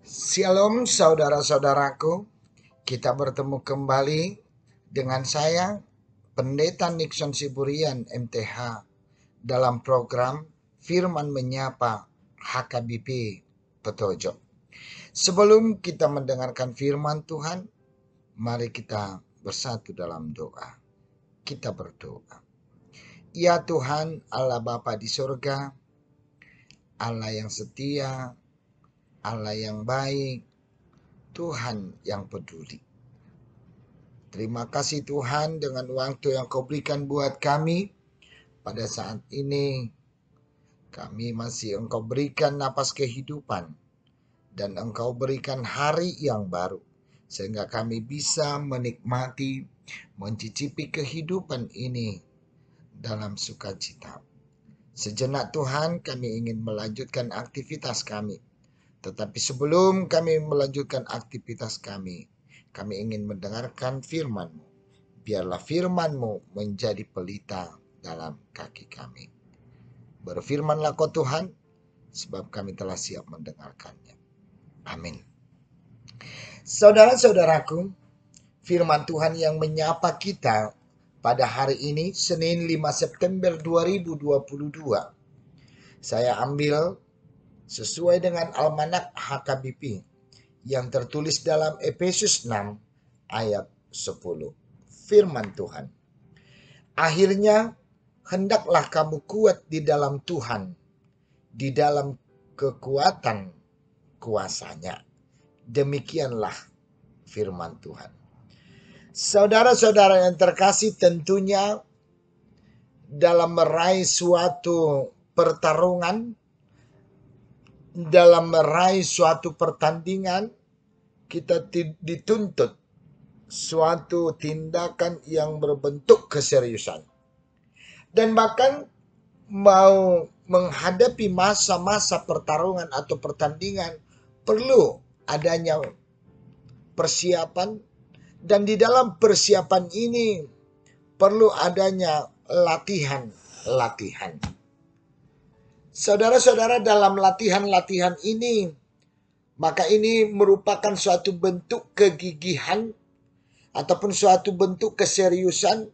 Shalom saudara-saudaraku, kita bertemu kembali dengan saya, Pendeta Nixon Siburian MTH, dalam program Firman Menyapa HKBP Petojo. Sebelum kita mendengarkan firman Tuhan, mari kita bersatu dalam doa. Kita berdoa. Ya Tuhan, Allah Bapa di surga, Allah yang setia, Allah yang baik, Tuhan yang peduli. Terima kasih Tuhan dengan waktu yang Kau berikan buat kami. Pada saat ini kami masih Engkau berikan napas kehidupan dan Engkau berikan hari yang baru. Sehingga kami bisa menikmati, mencicipi kehidupan ini dalam sukacita. Sejenak Tuhan, kami ingin melanjutkan aktivitas kami. Tetapi sebelum kami melanjutkan aktivitas kami ingin mendengarkan firman-Mu. Biarlah firman-Mu menjadi pelita dalam kaki kami. Berfirmanlah Kau Tuhan, sebab kami telah siap mendengarkannya. Amin. Saudara-saudaraku, firman Tuhan yang menyapa kita pada hari ini, Senin 5 September 2022. Saya ambil sesuai dengan Almanak HKBP yang tertulis dalam Efesus 6 ayat 10. Firman Tuhan. Akhirnya, hendaklah kamu kuat di dalam Tuhan, di dalam kekuatan kuasanya. Demikianlah firman Tuhan. Saudara-saudara yang terkasih, tentunya dalam meraih suatu pertarungan, dalam meraih suatu pertandingan, kita dituntut suatu tindakan yang berbentuk keseriusan. Dan bahkan mau menghadapi masa-masa pertarungan atau pertandingan, perlu adanya persiapan. Dan di dalam persiapan ini perlu adanya latihan-latihan. Saudara-saudara, dalam latihan-latihan ini, maka ini merupakan suatu bentuk kegigihan ataupun suatu bentuk keseriusan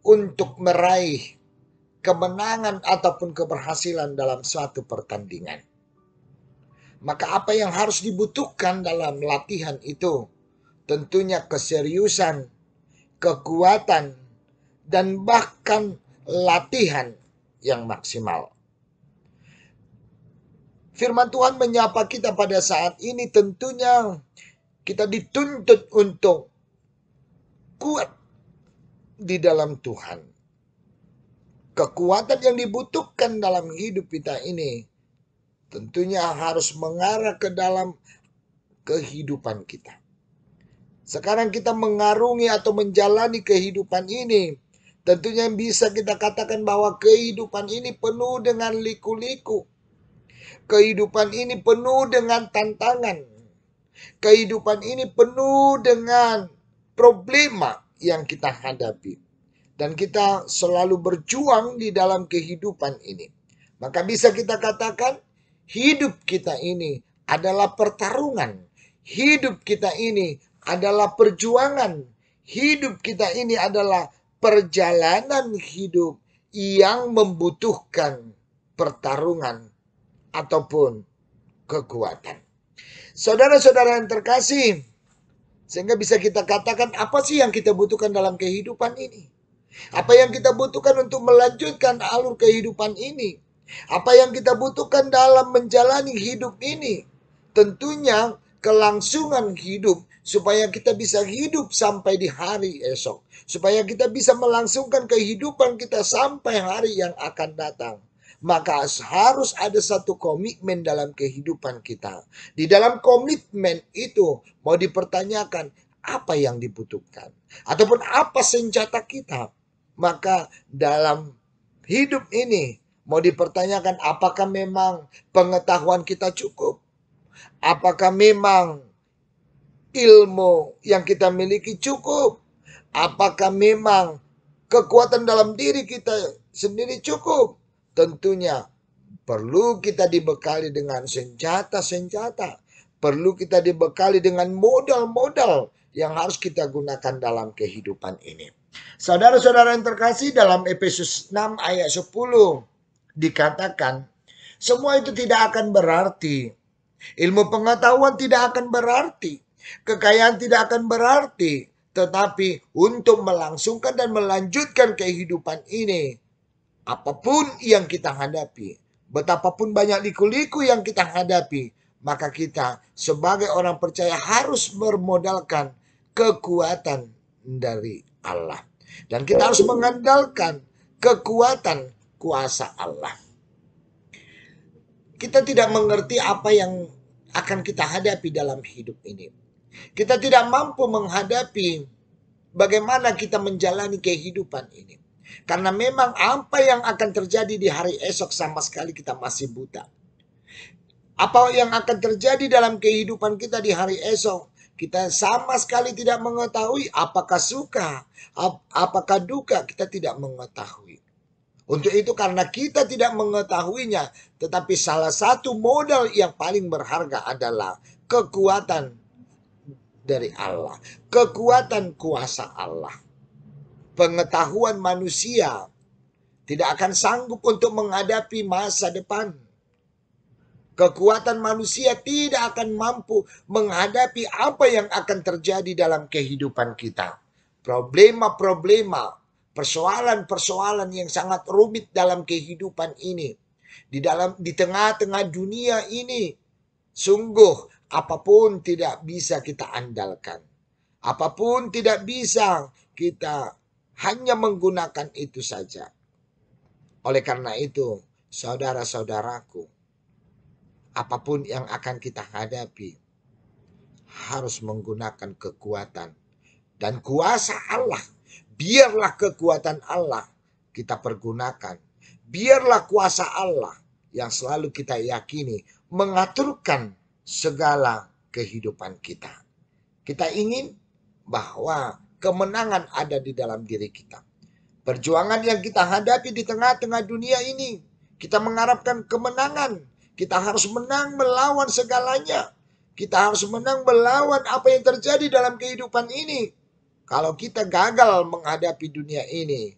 untuk meraih kemenangan ataupun keberhasilan dalam suatu pertandingan. Maka apa yang harus dibutuhkan dalam latihan itu? Tentunya keseriusan, kekuatan, dan bahkan latihan yang maksimal. Firman Tuhan menyapa kita pada saat ini, tentunya kita dituntut untuk kuat di dalam Tuhan. Kekuatan yang dibutuhkan dalam hidup kita ini tentunya harus mengarah ke dalam kehidupan kita. Sekarang kita mengarungi atau menjalani kehidupan ini, tentunya bisa kita katakan bahwa kehidupan ini penuh dengan liku-liku. Kehidupan ini penuh dengan tantangan. Kehidupan ini penuh dengan problema yang kita hadapi. Dan kita selalu berjuang di dalam kehidupan ini. Maka bisa kita katakan hidup kita ini adalah pertarungan. Hidup kita ini adalah perjuangan. Hidup kita ini adalah perjalanan hidup yang membutuhkan pertarungan ataupun kekuatan. Saudara-saudara yang terkasih, sehingga bisa kita katakan apa sih yang kita butuhkan dalam kehidupan ini? Apa yang kita butuhkan untuk melanjutkan alur kehidupan ini? Apa yang kita butuhkan dalam menjalani hidup ini? Tentunya kelangsungan hidup supaya kita bisa hidup sampai di hari esok. Supaya kita bisa melangsungkan kehidupan kita sampai hari yang akan datang. Maka harus ada satu komitmen dalam kehidupan kita. Di dalam komitmen itu mau dipertanyakan apa yang dibutuhkan. Ataupun apa senjata kita. Maka dalam hidup ini mau dipertanyakan apakah memang pengetahuan kita cukup. Apakah memang ilmu yang kita miliki cukup. Apakah memang kekuatan dalam diri kita sendiri cukup. Tentunya perlu kita dibekali dengan senjata-senjata. perlu kita dibekali dengan modal-modal yang harus kita gunakan dalam kehidupan ini. Saudara-saudara yang terkasih, dalam Efesus 6 ayat 10 dikatakan, semua itu tidak akan berarti. Ilmu pengetahuan tidak akan berarti. Kekayaan tidak akan berarti. Tetapi untuk melangsungkan dan melanjutkan kehidupan ini, apapun yang kita hadapi, betapapun banyak liku-liku yang kita hadapi, maka kita sebagai orang percaya harus bermodalkan kekuatan dari Allah. Dan kita harus mengandalkan kekuatan kuasa Allah. Kita tidak mengerti apa yang akan kita hadapi dalam hidup ini. Kita tidak mampu menghadapi bagaimana kita menjalani kehidupan ini. Karena memang apa yang akan terjadi di hari esok sama sekali kita masih buta. Apa yang akan terjadi dalam kehidupan kita di hari esok, kita sama sekali tidak mengetahui. Apakah suka, apakah duka, kita tidak mengetahui. Untuk itu karena kita tidak mengetahuinya, tetapi salah satu modal yang paling berharga adalah kekuatan dari Allah. Kekuatan kuasa Allah. Pengetahuan manusia tidak akan sanggup untuk menghadapi masa depan. Kekuatan manusia tidak akan mampu menghadapi apa yang akan terjadi dalam kehidupan kita. Problema-problema, persoalan-persoalan yang sangat rumit dalam kehidupan ini. Di tengah-tengah dunia ini, sungguh apapun tidak bisa kita andalkan. Apapun tidak bisa kita hanya menggunakan itu saja. Oleh karena itu, saudara-saudaraku, apapun yang akan kita hadapi harus menggunakan kekuatan dan kuasa Allah. Biarlah kekuatan Allah kita pergunakan. Biarlah kuasa Allah yang selalu kita yakini mengaturkan segala kehidupan kita. Kita ingin bahwa kemenangan ada di dalam diri kita. Perjuangan yang kita hadapi di tengah-tengah dunia ini, kita mengharapkan kemenangan. Kita harus menang melawan segalanya. Kita harus menang melawan apa yang terjadi dalam kehidupan ini. Kalau kita gagal menghadapi dunia ini,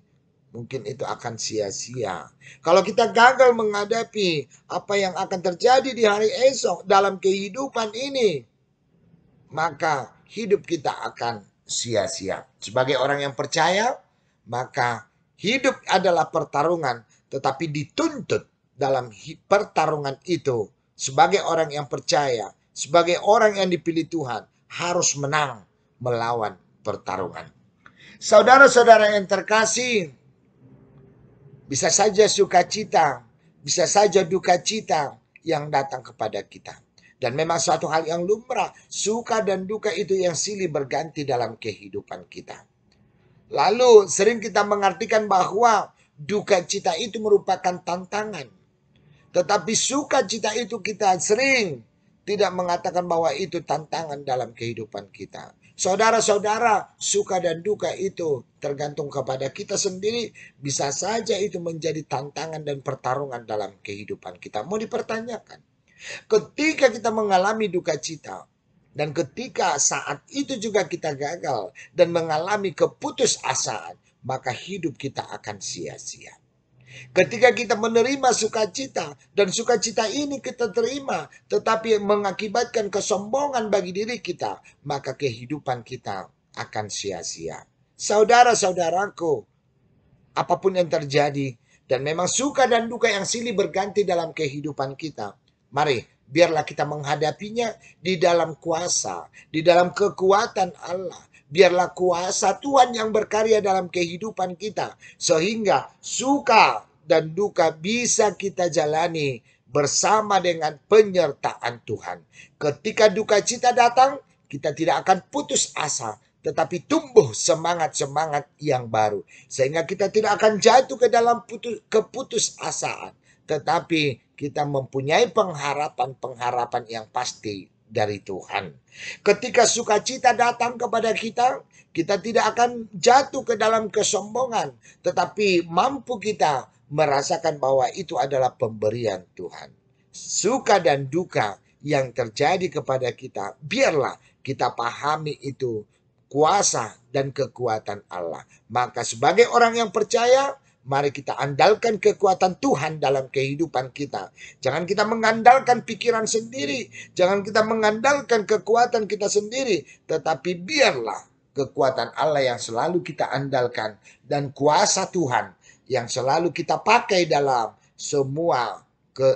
mungkin itu akan sia-sia. Kalau kita gagal menghadapi apa yang akan terjadi di hari esok dalam kehidupan ini, maka hidup kita akan sia-sia. Sebagai orang yang percaya, maka hidup adalah pertarungan, tetapi dituntut dalam pertarungan itu sebagai orang yang percaya, sebagai orang yang dipilih Tuhan, harus menang melawan pertarungan. Saudara-saudara yang terkasih, bisa saja sukacita, bisa saja duka cita yang datang kepada kita. Dan memang suatu hal yang lumrah, suka dan duka itu yang silih berganti dalam kehidupan kita. Lalu sering kita mengartikan bahwa duka cita itu merupakan tantangan. Tetapi sukacita itu kita sering tidak mengatakan bahwa itu tantangan dalam kehidupan kita. Saudara-saudara, suka dan duka itu tergantung kepada kita sendiri. Bisa saja itu menjadi tantangan dan pertarungan dalam kehidupan kita. Mau dipertanyakan. Ketika kita mengalami duka cita, dan ketika saat itu juga kita gagal dan mengalami keputusasaan, maka hidup kita akan sia-sia. Ketika kita menerima sukacita dan sukacita ini kita terima tetapi mengakibatkan kesombongan bagi diri kita, maka kehidupan kita akan sia-sia. Saudara-saudaraku, apapun yang terjadi dan memang suka dan duka yang silih berganti dalam kehidupan kita, mari biarlah kita menghadapinya di dalam kuasa, di dalam kekuatan Allah. Biarlah kuasa Tuhan yang berkarya dalam kehidupan kita. Sehingga suka dan duka bisa kita jalani bersama dengan penyertaan Tuhan. Ketika duka cita datang, kita tidak akan putus asa. Tetapi tumbuh semangat-semangat yang baru. Sehingga kita tidak akan jatuh ke dalam keputusasaan. Tetapi kita mempunyai pengharapan-pengharapan yang pasti dari Tuhan. Ketika sukacita datang kepada kita, kita tidak akan jatuh ke dalam kesombongan, tetapi mampu kita merasakan bahwa itu adalah pemberian Tuhan. Suka dan duka yang terjadi kepada kita, biarlah kita pahami itu kuasa dan kekuatan Allah. Maka sebagai orang yang percaya, mari kita andalkan kekuatan Tuhan dalam kehidupan kita. Jangan kita mengandalkan pikiran sendiri. Jangan kita mengandalkan kekuatan kita sendiri. Tetapi biarlah kekuatan Allah yang selalu kita andalkan. Dan kuasa Tuhan yang selalu kita pakai dalam semua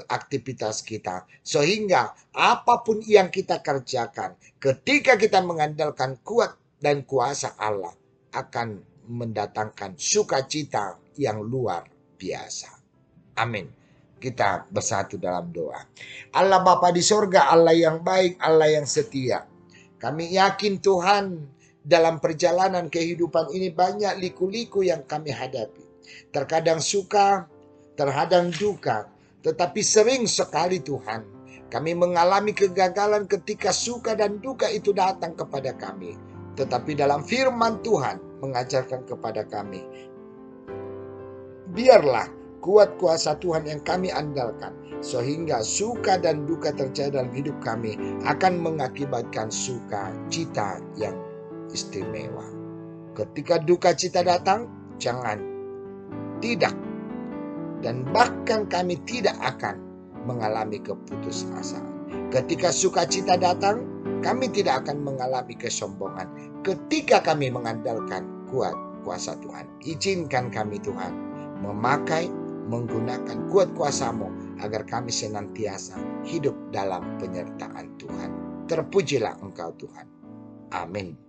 aktivitas kita. Sehingga apapun yang kita kerjakan, ketika kita mengandalkan kuat dan kuasa Allah, akan mendatangkan sukacita yang luar biasa. Amin. Kita bersatu dalam doa. Allah Bapa di sorga, Allah yang baik, Allah yang setia. Kami yakin Tuhan, dalam perjalanan kehidupan ini banyak liku-liku yang kami hadapi. Terkadang suka, terkadang duka. Tetapi sering sekali Tuhan, kami mengalami kegagalan ketika suka dan duka itu datang kepada kami. Tetapi dalam firman Tuhan mengajarkan kepada kami, biarlah kuat kuasa Tuhan yang kami andalkan, sehingga suka dan duka terjadi dalam hidup kami akan mengakibatkan sukacita yang istimewa. Ketika duka cita datang, jangan, tidak, dan bahkan kami tidak akan mengalami keputusasaan. Ketika sukacita datang, kami tidak akan mengalami kesombongan. Ketika kami mengandalkan kuat kuasa Tuhan, izinkan kami Tuhan memakai, menggunakan kuat kuasa-Mu agar kami senantiasa hidup dalam penyertaan Tuhan. Terpujilah Engkau Tuhan. Amin.